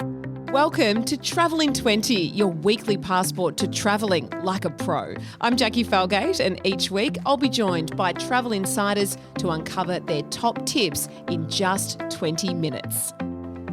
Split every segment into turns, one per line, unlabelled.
Welcome to Travel in 20, your weekly passport to travelling like a pro. I'm Jacqui Felgate, and each week I'll be joined by travel insiders to uncover their top tips in just 20 minutes.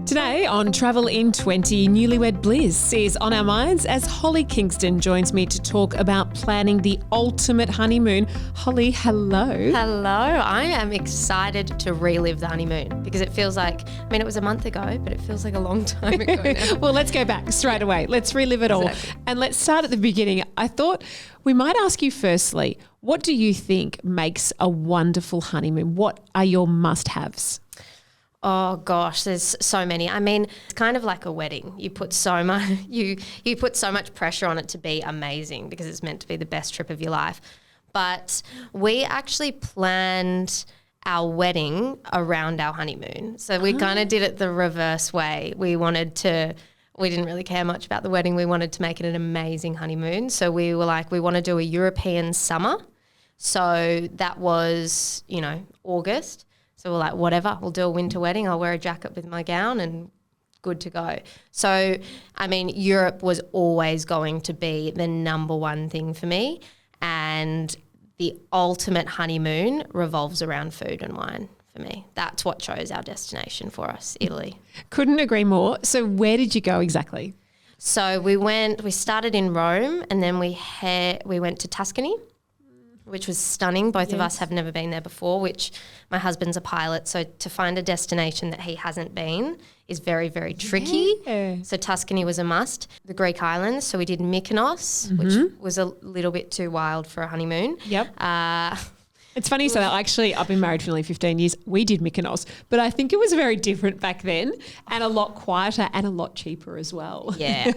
Today on Travel in 20, newlywed bliss is on our minds as Holly Kingston joins me to talk about planning the ultimate honeymoon. Holly, hello.
Hello. I am excited to relive the honeymoon because it feels like, it was a month ago, but it feels like a long time ago now.
Well, let's go back straight away. Let's relive it all. And let's start at the beginning. I thought we might ask you firstly, what do you think makes a wonderful honeymoon? What are your must-haves?
Oh gosh, there's so many. It's kind of like a wedding. You put so much you put so much pressure on it to be amazing because it's meant to be the best trip of your life. But we actually planned our wedding around our honeymoon. So we kind of did it the reverse way. We didn't really care much about the wedding. We wanted to make it an amazing honeymoon. So we were like, we want to do a European summer. So that was, August. So we're like, whatever, we'll do a winter wedding. I'll wear a jacket with my gown and good to go. So, Europe was always going to be the number one thing for me. And the ultimate honeymoon revolves around food and wine for me. That's what chose our destination for us, Italy.
Couldn't agree more. So where did you go exactly?
So we started in Rome and then we went to Tuscany, which was stunning. Both of us have never been there before, which my husband's a pilot. So to find a destination that he hasn't been is very, very tricky. Yeah. So Tuscany was a must. The Greek islands. So we did Mykonos, which was a little bit too wild for a honeymoon.
Yep. It's funny you say that. Actually, I've been married for nearly 15 years. We did Mykonos, but I think it was very different back then and a lot quieter and a lot cheaper as well.
Yeah.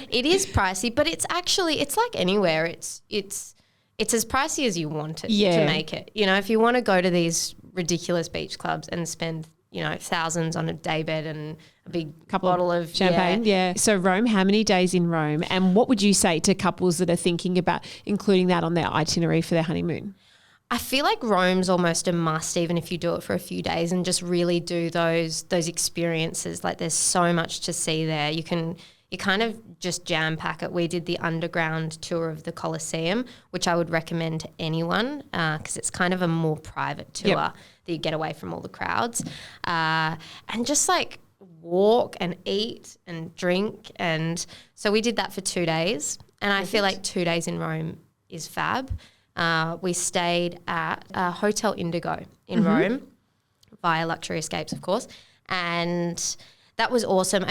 It is pricey, but it's like anywhere. It's as pricey as you want it to make it. If you want to go to these ridiculous beach clubs and spend, thousands on a daybed and a big bottle of
champagne. Yeah. So Rome, how many days in Rome? And what would you say to couples that are thinking about including that on their itinerary for their honeymoon?
I feel like Rome's almost a must, even if you do it for a few days and just really do those experiences. Like there's so much to see there. You kind of just jam pack it. We did the underground tour of the Colosseum, which I would recommend to anyone because it's kind of a more private tour that you get away from all the crowds and just like walk and eat and drink. And so we did that for 2 days and I feel like 2 days in Rome is fab. We stayed at Hotel Indigo in Rome via Luxury Escapes, of course, and that was awesome.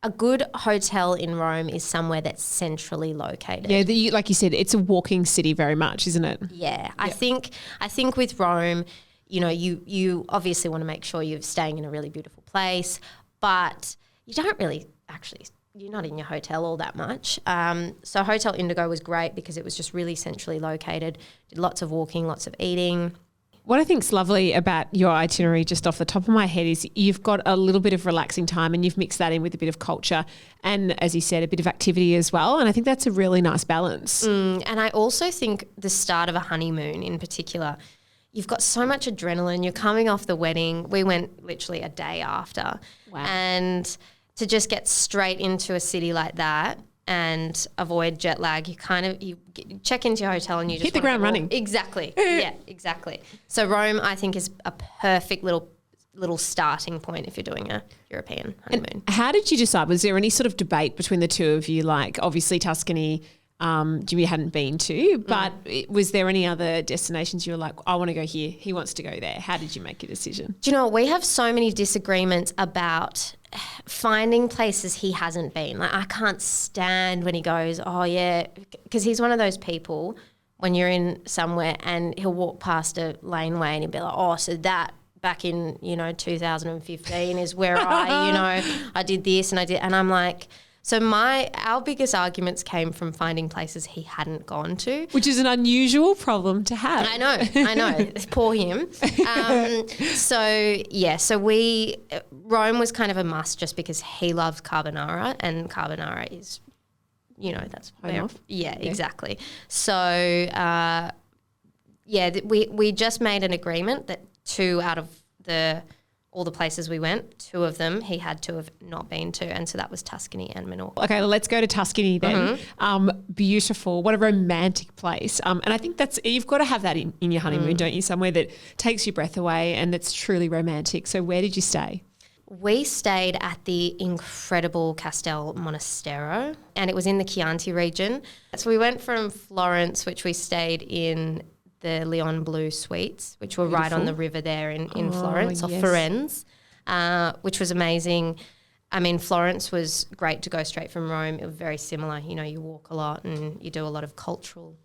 A good hotel in Rome is somewhere that's centrally located.
Yeah, like you said, it's a walking city very much, isn't it?
Yeah, I think with Rome, you obviously want to make sure you're staying in a really beautiful place, but you don't really you're not in your hotel all that much. So Hotel Indigo was great because it was just really centrally located, did lots of walking, lots of eating.
What I think's lovely about your itinerary, just off the top of my head, is you've got a little bit of relaxing time and you've mixed that in with a bit of culture and, as you said, a bit of activity as well. And I think that's a really nice balance.
And I also think the start of a honeymoon in particular, you've got so much adrenaline. You're coming off the wedding. We went literally a day after.
Wow.
And to just get straight into a city like that and avoid jet lag, you check into your hotel and you just
hit the ground running.
Exactly. Yeah, exactly. So Rome, I think, is a perfect little starting point if you're doing a European honeymoon.
And how did you decide? Was there any sort of debate between the two of you? Like obviously Tuscany, Jimmy hadn't been to, but was there any other destinations you were like, I want to go here, he wants to go there? How did you make your decision?
Do you know what? We have so many disagreements about finding places he hasn't been. Like I can't stand when he goes, oh yeah, because he's one of those people when you're in somewhere and he'll walk past a laneway and he'll be like, oh, so that back in 2015 is where I did this and I'm like, so our biggest arguments came from finding places he hadn't gone to.
Which is an unusual problem to have.
I know. Poor him. So Rome was kind of a must just because he loves carbonara and carbonara is, that's
where.
Yeah, exactly. We just made an agreement that 2 out of all the places we went, 2 of them he had to have not been to, and so that was Tuscany and Minorca.
Okay, well, let's go to Tuscany then. Beautiful. What a romantic place. And I think you've got to have that in your honeymoon, don't you? Somewhere that takes your breath away and that's truly romantic. So where did you stay?
We stayed at the incredible Castel Monastero, and it was in the Chianti region. So we went from Florence, which we stayed in the Leone Blu Suites, which were right on the river there in Florence, or Firenze, which was amazing. I mean, Florence was great to go straight from Rome. It was very similar. You know, you walk a lot and you do a lot of cultural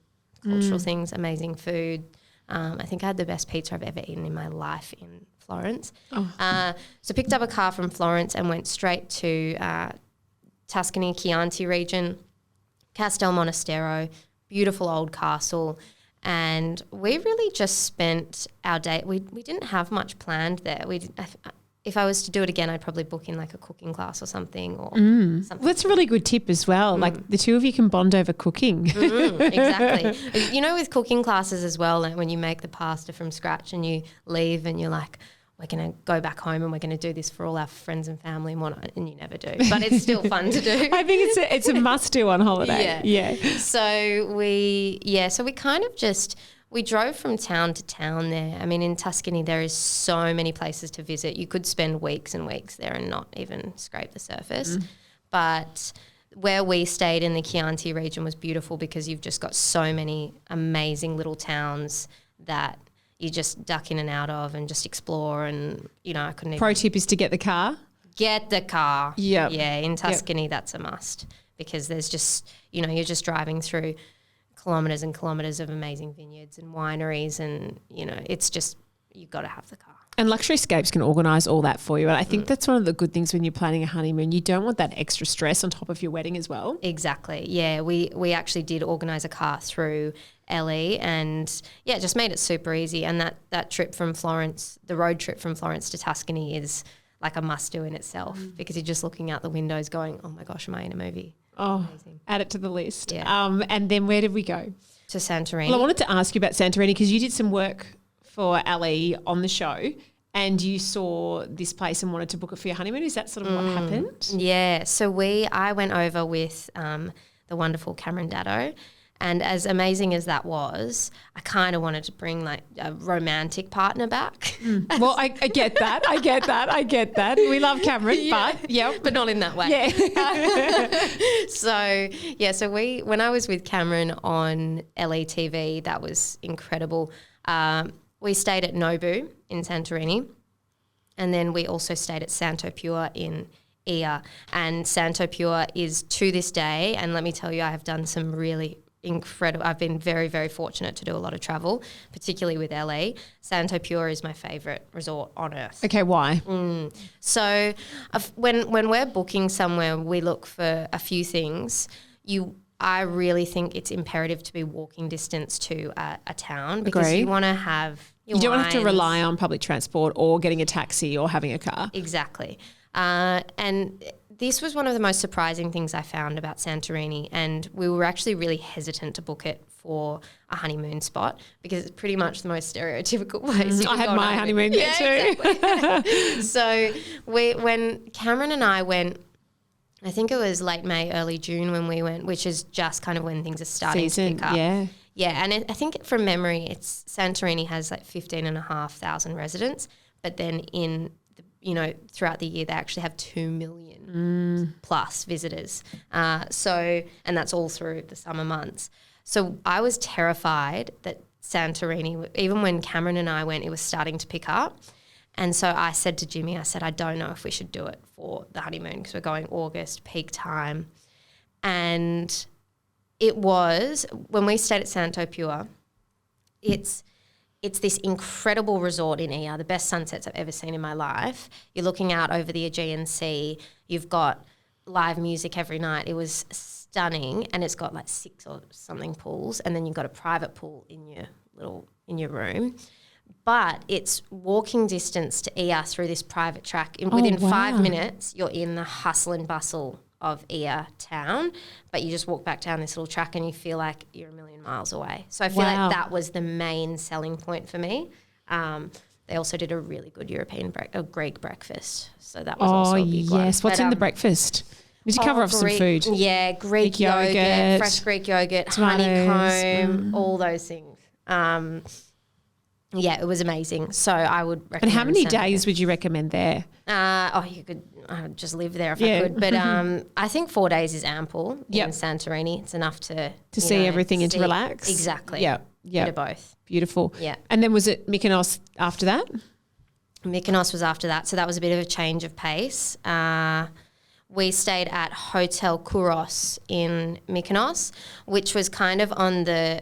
things, amazing food. I think I had the best pizza I've ever eaten in my life in Florence. So picked up a car from Florence and went straight to Tuscany, Chianti region, Castel Monastero, beautiful old castle. And we really just spent our day. We didn't have much planned there. If I was to do it again, I'd probably book in like a cooking class or something. Something.
Well, that's a really good tip as well. Like the 2 of you can bond over cooking.
Exactly. You know, with cooking classes as well, like when you make the pasta from scratch and you leave and you're like, we're going to go back home and we're going to do this for all our friends and family and whatnot, and you never do. But it's still fun to do.
I think it's a must do on holiday. Yeah.
So we kind of we drove from town to town there. I mean, in Tuscany, there is so many places to visit. You could spend weeks and weeks there and not even scrape the surface. But where we stayed in the Chianti region was beautiful because you've just got so many amazing little towns that you just duck in and out of and just explore. And, you know, I couldn't
Pro tip is to get the car.
Get the car.
Yeah.
Yeah, in Tuscany, that's a must because there's just, you know, you're just driving through kilometres and kilometres of amazing vineyards and wineries and, you know, it's just, you've got to have the car.
And Luxury Escapes can organise all that for you. And I think that's one of the good things when you're planning a honeymoon. You don't want that extra stress on top of your wedding as well.
Exactly. Yeah, we actually did organise a car through Ellie and, yeah, it just made it super easy. And that trip from Florence, the road trip from Florence to Tuscany is like a must-do in itself because you're just looking out the windows going, oh, my gosh, am I in a movie?
Oh, amazing. Add it to the list. Yeah. And then where did we go?
To Santorini.
Well, I wanted to ask you about Santorini because you did some work for Ali on the show and you saw this place and wanted to book it for your honeymoon. Is that sort of what happened?
Yeah. So I went over with the wonderful Cameron Daddo, and as amazing as that was, I kind of wanted to bring like a romantic partner back.
Well, I get that. I get that. We love Cameron,
but not in that way.
Yeah.
So when I was with Cameron on LETV, that was incredible. We stayed at Nobu in Santorini, and then we also stayed at Santo Pure in Ia. And Santo Pure is to this day, and let me tell you, I have done some really incredible. I've been very, very fortunate to do a lot of travel, particularly with LA. Santo Pure is my favourite resort on earth.
Okay, why?
So when we're booking somewhere, we look for a few things. I really think it's imperative to be walking distance to a town because you want to have your
You don't want to have to
wines.
rely on public transport or getting a taxi or having a car.
Exactly. And this was one of the most surprising things I found about Santorini, and we were actually really hesitant to book it for a honeymoon spot because it's pretty much the most stereotypical place.
I had my honeymoon there too.
Exactly. So when Cameron and I went, I think it was late May, early June when we went, which is just kind of when things are starting to pick up.
Yeah.
Yeah, and I think from memory, Santorini has like 15,500 residents, but then throughout the year they actually have 2 million plus visitors. And that's all through the summer months. So I was terrified that Santorini, even when Cameron and I went, it was starting to pick up. And so I said to Jimmy, I don't know if we should do it for the honeymoon because we're going August, peak time. And it was, when we stayed at Santo Pure, it's this incredible resort in Ia, the best sunsets I've ever seen in my life. You're looking out over the Aegean Sea. You've got live music every night. It was stunning, and it's got like 6 or something pools, and then you've got a private pool in your room. But it's walking distance to Ia through this private track. Within 5 minutes, you're in the hustle and bustle of Ia town, but you just walk back down this little track and you feel like you're a million miles away. So I feel like that was the main selling point for me. they also did a really good Greek breakfast. So that was also a big one.
Yes. What's in the breakfast? Need to cover off some food.
Yeah, Greek yogurt, fresh Greek yogurt,
tomatoes,
honeycomb, all those things. Yeah, it was amazing. So I would recommend.
And how many days would you recommend there?
You could just live there if I could. But I think 4 days is ample in Santorini. It's enough to
see everything and to relax.
Exactly.
Yeah.
Bit of both.
Beautiful.
Yeah.
And then was it Mykonos after that?
Mykonos was after that. So that was a bit of a change of pace. We stayed at Hotel Kouros in Mykonos, which was kind of on the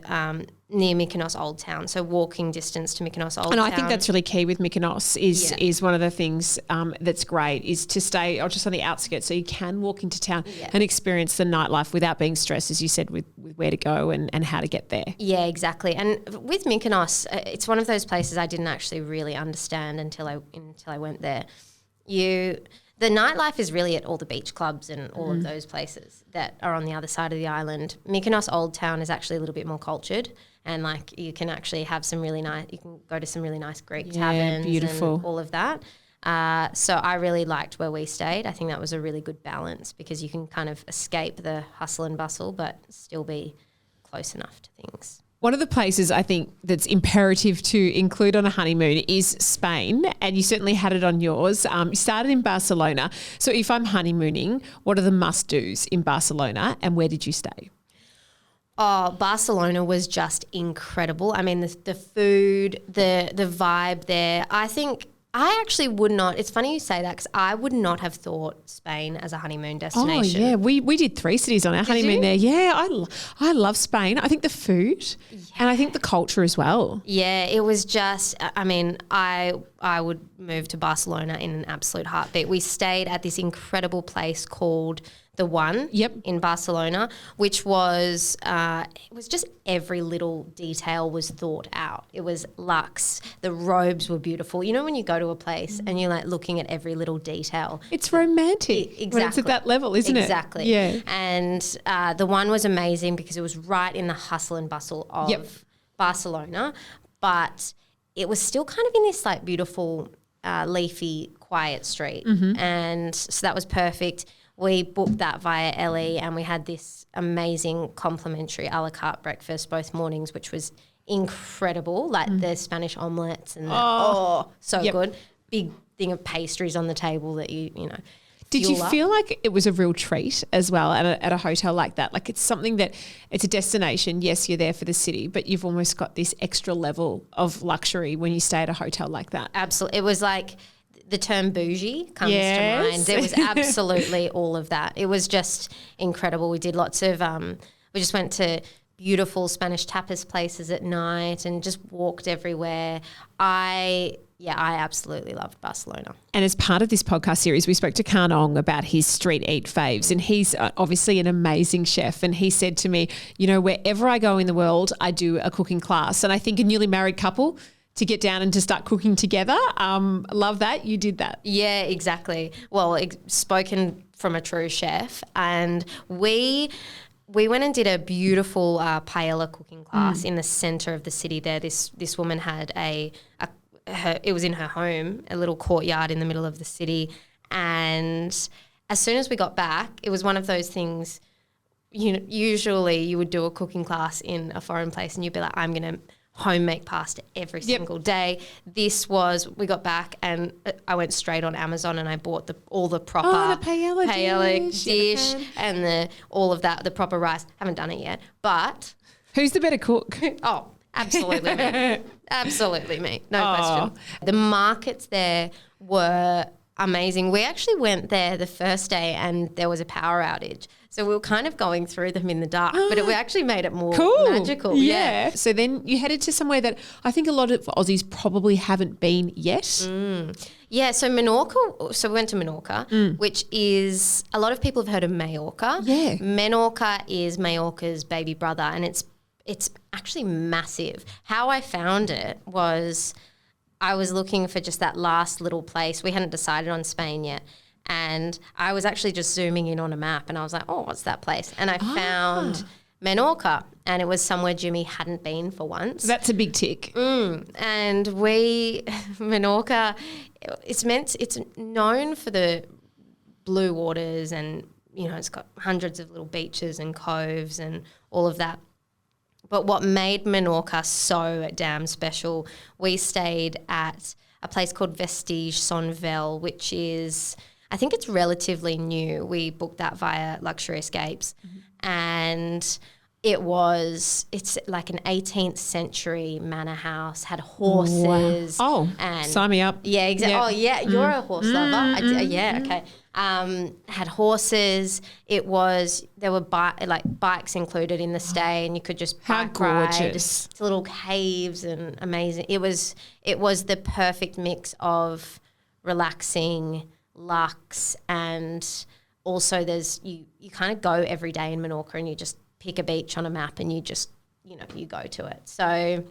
near Mykonos Old Town, so walking distance to Mykonos Old Town.
And I think that's really key with Mykonos is one of the things that's great is to stay just on the outskirts so you can walk into town and experience the nightlife without being stressed, as you said, with where to go and how to get there.
Yeah, exactly. And with Mykonos, it's one of those places I didn't actually really understand until I went there. The nightlife is really at all the beach clubs and all of those places that are on the other side of the island. Mykonos Old Town is actually a little bit more cultured, and like you can actually have you can go to some really nice Greek taverns and all of that. So I really liked where we stayed. I think that was a really good balance because you can kind of escape the hustle and bustle but still be close enough to things.
One of the places I think that's imperative to include on a honeymoon is Spain, and you certainly had it on yours. You started in Barcelona. So if I'm honeymooning, what are the must-dos in Barcelona and where did you stay?
Oh, Barcelona was just incredible. I mean, the food, the vibe there. I actually would not. It's funny you say that because I would not have thought Spain as a honeymoon destination.
Oh, yeah. We did 3 cities on our honeymoon there. Yeah, I love Spain. I think the food and I think the culture as well.
Yeah, it was just, I mean, I would move to Barcelona in an absolute heartbeat. We stayed at this incredible place called The One in Barcelona, which was it was just every little detail was thought out. It was luxe. The robes were beautiful. You know when you go to a place and you're like looking at every little detail.
It's romantic.
Exactly.
When it's at that level, isn't it?
Exactly.
Yeah.
And The One was amazing because it was right in the hustle and bustle of Barcelona, but it was still kind of in this like beautiful, leafy, quiet street. And so that was perfect. We booked that via Ellie and we had this amazing complimentary a la carte breakfast both mornings, which was incredible, like the Spanish omelettes and good. Big thing of pastries on the table that you know.
Did you feel like it was a real treat as well at a hotel like that? Like it's something that it's a destination. Yes, you're there for the city, but you've almost got this extra level of luxury when you stay at a hotel like that.
Absolutely. It was like the term bougie comes to mind. It was absolutely all of that. It was just incredible. We did lots of we just went to beautiful Spanish tapas places at night and just walked everywhere. I absolutely loved Barcelona.
And as part of this podcast series, we spoke to Karnong about his street eat faves, and he's obviously an amazing chef. And he said to me, you know, wherever I go in the world, I do a cooking class. And I think a newly married couple to get down and to start cooking together. Love that. You did that.
Yeah, exactly. Well, spoken from a true chef. And we went and did a beautiful paella cooking class in the centre of the city there. This woman had it was in her home, a little courtyard in the middle of the city. And as soon as we got back, it was one of those things, you know, usually you would do a cooking class in a foreign place and you'd be like, I'm going to home make pasta every single day. We got back and I went straight on Amazon and I bought all the proper
the paella
dish and all of that, the proper rice. Haven't done it yet, but
who's the better cook?
Oh, absolutely me. Absolutely me. No question. The markets there were amazing. We actually went there the first day and there was a power outage. So we were kind of going through them in the dark, but it actually made it more magical. Yeah.
So then you headed to somewhere that I think a lot of Aussies probably haven't been yet.
Yeah, so Menorca, we went to Menorca, which is, a lot of people have heard of Majorca.
Yeah.
Menorca is Majorca's baby brother and it's actually massive. How I found it was I was looking for just that last little place. We hadn't decided on Spain yet. And I was actually just zooming in on a map and I was like, oh, what's that place? And I found Menorca and it was somewhere Jimmy hadn't been for once.
That's a big tick.
And Menorca, it's known for the blue waters, and it's got hundreds of little beaches and coves and all of that. But what made Menorca so damn special, we stayed at a place called Vestige Sonvel, which is, I think it's relatively new. We booked that via Luxury Escapes, and it's like an 18th century manor house, had horses.
Wow. Oh,
and
sign me up.
Yeah, exactly.
Yep.
Oh, yeah, you're a horse lover. Yeah, okay. Had horses. There were bikes included in the stay, and you could just bike ride to little caves, and amazing. It was the perfect mix of relaxing, luxe, and also you kind of go every day in Menorca, and you just pick a beach on a map and you just, you go to it. So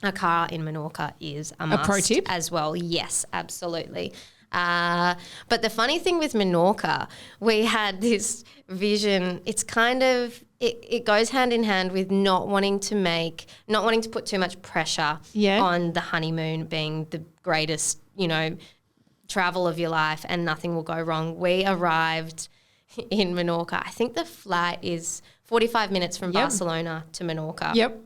a car in Menorca is a must.
A pro tip?
As well. Yes, absolutely. But the funny thing with Menorca, we had this vision. It's kind of, it goes hand in hand with not wanting to put too much pressure on the honeymoon being the greatest, travel of your life and nothing will go wrong. We arrived in Menorca. I think the flight is 45 minutes from Barcelona to Menorca.
Yep.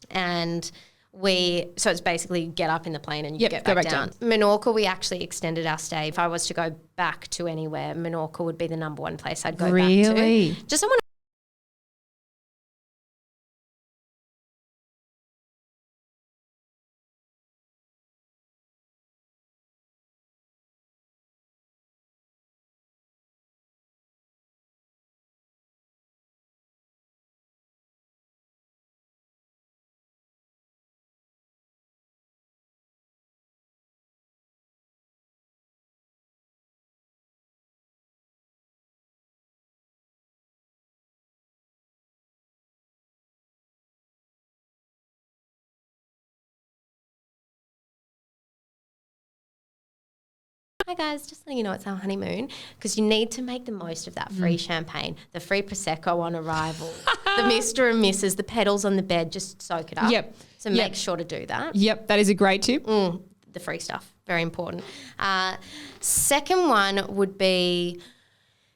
And so it's basically get up in the plane and you get back down. Menorca, we actually extended our stay. If I was to go back to anywhere, Menorca would be the number one place I'd go back to.
Really?
Just someone. Hi guys, just letting you know it's our honeymoon, because you need to make the most of that free champagne, the free Prosecco on arrival, the Mr. and Mrs., the petals on the bed, just soak it up.
Yep.
So make sure to do that.
Yep, that is a great tip.
The free stuff, very important. Second one would be,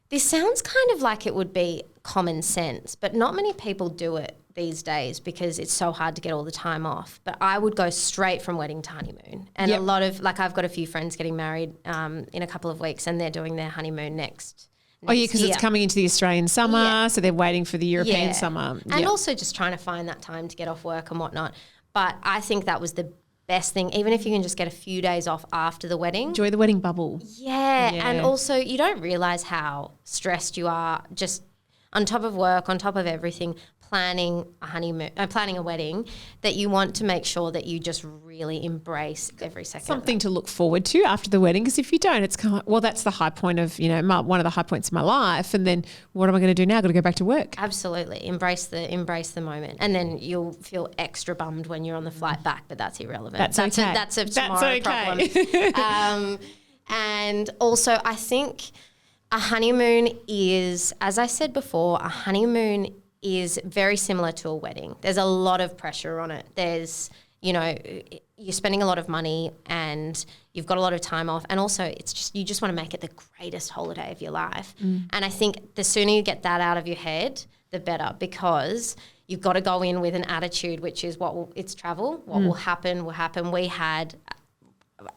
this sounds kind of like it would be common sense, but not many people do it these days because it's so hard to get all the time off. But I would go straight from wedding to honeymoon. And a lot of, I've got a few friends getting married in a couple of weeks, and they're doing their honeymoon next
because it's coming into the Australian summer, so they're waiting for the European summer.
And also just trying to find that time to get off work and whatnot. But I think that was the best thing, even if you can just get a few days off after the wedding.
Enjoy the wedding bubble.
Yeah. And also you don't realise how stressed you are just on top of work, on top of everything, planning a wedding, that you want to make sure that you just really embrace every second.
Something to look forward to after the wedding, because if you don't, it's kind of, well, that's the high point of, one of the high points of my life, and then what am I going to do now? I've got to go back to work.
Absolutely. Embrace the moment. And then you'll feel extra bummed when you're on the flight back, but that's irrelevant. That's okay. That's a tomorrow problem. And also I think a honeymoon is, as I said before, a honeymoon is very similar to a wedding. There's a lot of pressure on it. There's, you're spending a lot of money and you've got a lot of time off. And also it's just, you just want to make it the greatest holiday of your life. And I think the sooner you get that out of your head, the better, because you've got to go in with an attitude, which is it's travel. What will happen will happen. We had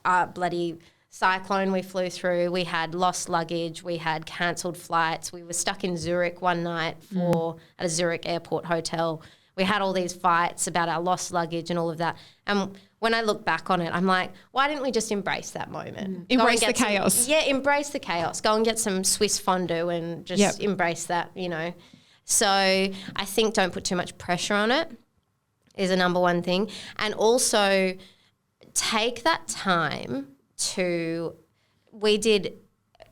a bloody cyclone we flew through, we had lost luggage, we had cancelled flights, we were stuck in Zurich one night at a Zurich airport hotel. We had all these fights about our lost luggage and all of that. And when I look back on it, I'm like, why didn't we just embrace that moment?
Embrace the chaos.
Embrace the chaos. Go and get some Swiss fondue and just embrace that, So I think don't put too much pressure on it is a number one thing. And also take that time we did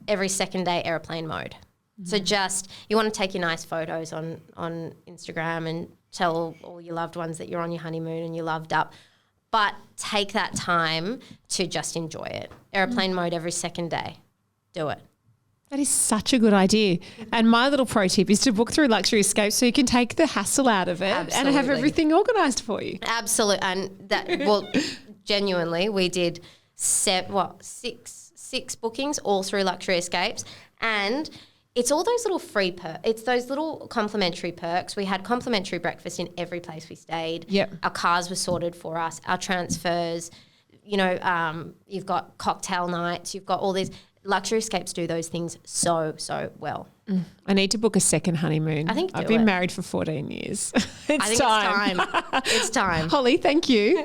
every second day airplane mode. So just, you want to take your nice photos on Instagram and tell all your loved ones that you're on your honeymoon and you're loved up, but take that time to just enjoy it. Airplane mode every second day. Do it.
That is such a good idea. And my little pro tip is to book through Luxury Escapes so you can take the hassle out of it and have
Absolutely.
everything organised for you.
Absolutely. And that, well, genuinely, we did six bookings all through Luxury Escapes. And it's all those little it's those little complimentary perks. We had complimentary breakfast in every place we stayed.
Yep.
Our cars were sorted for us, our transfers, you've got cocktail nights, you've got all these. Luxury Escapes do those things so well.
I need to book a second honeymoon.
I think
I've been married for 14 years. It's time.
It's time.
Holly, thank you.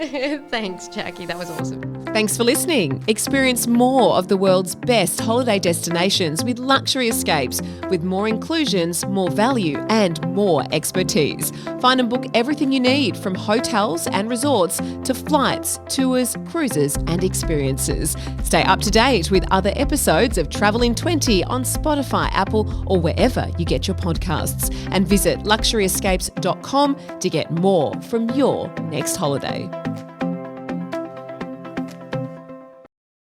Thanks, Jacqui. That was awesome.
Thanks for listening. Experience more of the world's best holiday destinations with Luxury Escapes, with more inclusions, more value and more expertise. Find and book everything you need, from hotels and resorts to flights, tours, cruises and experiences. Stay up to date with other episodes of Travel in 20 on Spotify, Apple or wherever you get your podcasts. And visit luxuryescapes.com to get more from your next holiday.